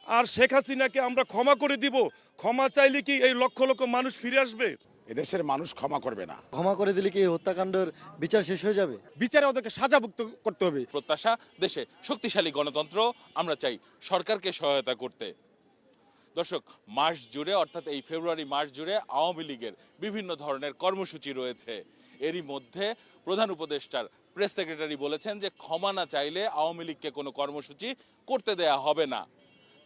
আর শেখ হাসিনাকে আমরা ক্ষমা করে দিব। ক্ষমা চাইলে কি এই লক্ষ লক্ষ মানুষ ফিরে আসবে? এদেশের মানুষ ক্ষমা করবে না। ক্ষমা করে দিলে কি এই হত্যাকাণ্ডের বিচার শেষ হয়ে যাবে? বিচারে ওদেরকে সাজাভুক্ত করতে হবে। প্রত্যাশা দেশে শক্তিশালী গণতন্ত্র, আমরা চাই সরকারকে সহায়তা করতে। দর্শক, মাস জুড়ে অর্থাৎ এই ফেব্রুয়ারি মাস জুড়ে আওয়ামী লীগের বিভিন্ন ধরনের কর্মসূচি রয়েছে। এরই মধ্যে প্রধান উপদেষ্টার প্রেস সেক্রেটারি বলেছেন যে ক্ষমা না চাইলে আওয়ামী লীগকে কোনো কর্মসূচি করতে দেয়া হবে না।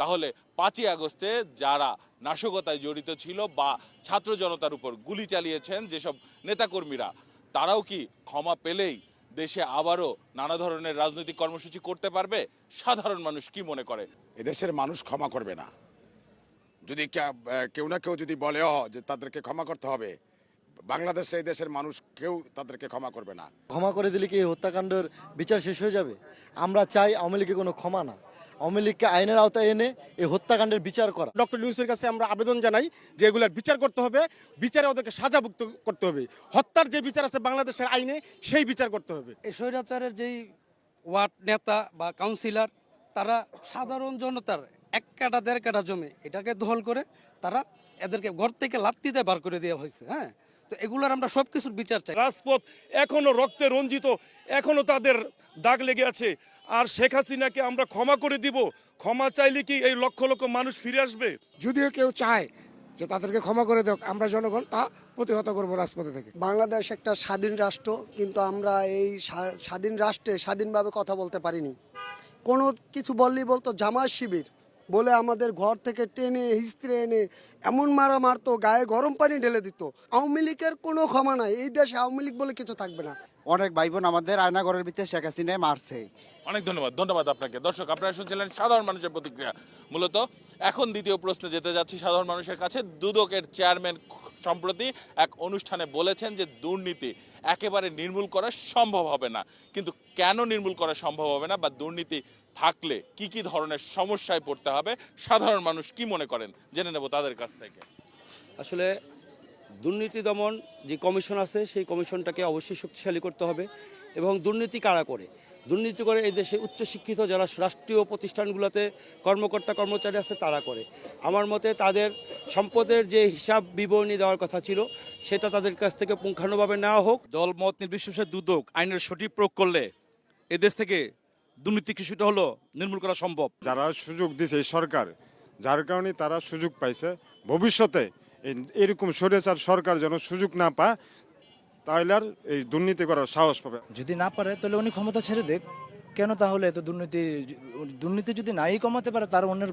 তাহলে 5ই আগস্টে যারা নাশকতায় জড়িত ছিল বা ছাত্র জনতার উপর গুলি চালিয়েছেন যেসব নেতাকর্মীরা, তারাও কি ক্ষমা পেলেই দেশে আবারও নানা ধরনের রাজনৈতিক কর্মসূচি করতে পারবে? সাধারণ মানুষ কি মনে করে? এদেশের মানুষ ক্ষমা করবে না। যদি কেউ না কেউ যদি বলে যে তাদেরকে ক্ষমা করতে হবে, বাংলাদেশে এই দেশের মানুষ কেউ তাদেরকে ক্ষমা করবে না। ক্ষমা করে দিলে কি এই হত্যাকাণ্ডের বিচার শেষ হয়ে যাবে? আমরা চাই আওয়ামী লীগের কোনো ক্ষমা না, আওয়ামী লীগকে আইনের আওতায় এনে এই হত্যাকাণ্ডের বিচার করা। ডক্টর ইউনূসের কাছে আমরা আবেদন জানাই যে এগুলার বিচার করতে হবে, বিচারে ওদেরকে সাজাভুক্ত করতে হবে। হত্যার যে বিচার আছে বাংলাদেশের আইনে, সেই বিচার করতে হবে। এই স্বৈরাচারের যেই ওয়ার্ড নেতা বা কাউন্সিলর, তারা সাধারণ জনতার 1 কাঠা 1.5 কাঠা জমি এটাকে দখল করে তারা এদেরকে ঘর থেকে লাত্তিতে বার করে দেওয়া হয়েছে। হ্যাঁ, তো এগুলার আমরা সব কিছুর বিচার চাই। রাজপথ এখনো রক্তে রঞ্জিত, এখনো তাদের দাগ লেগে আছে। আর শেখ হাসিনাকে আমরা ক্ষমা করে দিব। ক্ষমা চাইলে কি এই লক্ষ লক্ষ মানুষ ফিরে আসবে? যদিও কেউ চায় যে তাদেরকে ক্ষমা করে দেওক, আমরা জনগণ তা প্রতিহত করবো রাজপথে থেকে। বাংলাদেশ একটা স্বাধীন রাষ্ট্র, কিন্তু আমরা এই স্বাধীন রাষ্ট্রে স্বাধীনভাবে কথা বলতে পারিনি। কোনো কিছু বললেই বলতো জামাত শিবির বলে আমাদের ঘর থেকে টেনে হিস্ত্রে এনে এমন মারা মারতো, গায়ে গরম পানি ঢেলে দিত। আওয়ামী লীগের কোনো ক্ষমা নাই, এই দেশে আওয়ামী লীগ বলে কিছু থাকবে না। অনেক ভাই বোন আমাদের আয়নাঘরের ভিতরে শেখ হাসিনায় মারছে। অনেক ধন্যবাদ আপনাকে। দর্শক, আপনারা শুনছিলেন সাধারণ মানুষের প্রতিক্রিয়া। মূলত এখন দ্বিতীয় প্রশ্নে যেতে যাচ্ছি সাধারণ মানুষের কাছে। দুদকের চেয়ারম্যান সম্প্রতি এক অনুষ্ঠানে বলেছেন যে দুর্নীতি একেবারে নির্মূল করা সম্ভব হবে না। কিন্তু কেন নির্মূল করা সম্ভব হবে না বা দুর্নীতি থাকলে কি কি ধরনের সমস্যায় পড়তে হবে, সাধারণ মানুষ কি মনে করেন জেনে নেব তাদের কাছ থেকে। আসলে দুর্নীতি দমন যে কমিশন আছে সেই কমিশনটাকে অবশ্যই শক্তিশালী করতে হবে। এবং দুর্নীতি কারা করে? দুর্নীতি করে এই দেশে উচ্চশিক্ষিত যারা রাষ্ট্রীয় প্রতিষ্ঠানগুলোতে কর্মকর্তা কর্মচারী আছে তারা করে। আমার মতে তাদের সম্পদের যে হিসাব বিবরণী দেওয়ার কথা ছিল সেটা তাদের কাছ থেকে পুঙ্খানুভাবে নেওয়া হোক। দল মত নির্বিশেষে দুদক আইনের সঠিক প্রয়োগ করলে এদেশ থেকে দুর্নীতি কিছুটা হলো নির্মূল করা সম্ভব। যারা সুযোগ দিছে এই সরকার, যার কারণে তারা সুযোগ পাইছে। ভবিষ্যতে এরকম স্বৈরাচার সরকার যেন সুযোগ না পায়, তাহলে আর এই দুর্নীতি করার সাহস পাবে। যদি না পারে তাহলে উনি ক্ষমতা ছেড়ে দেখ। কেন তাহলে এত দুর্নীতি যদি নাই কমাতে পারে, তার অন্যের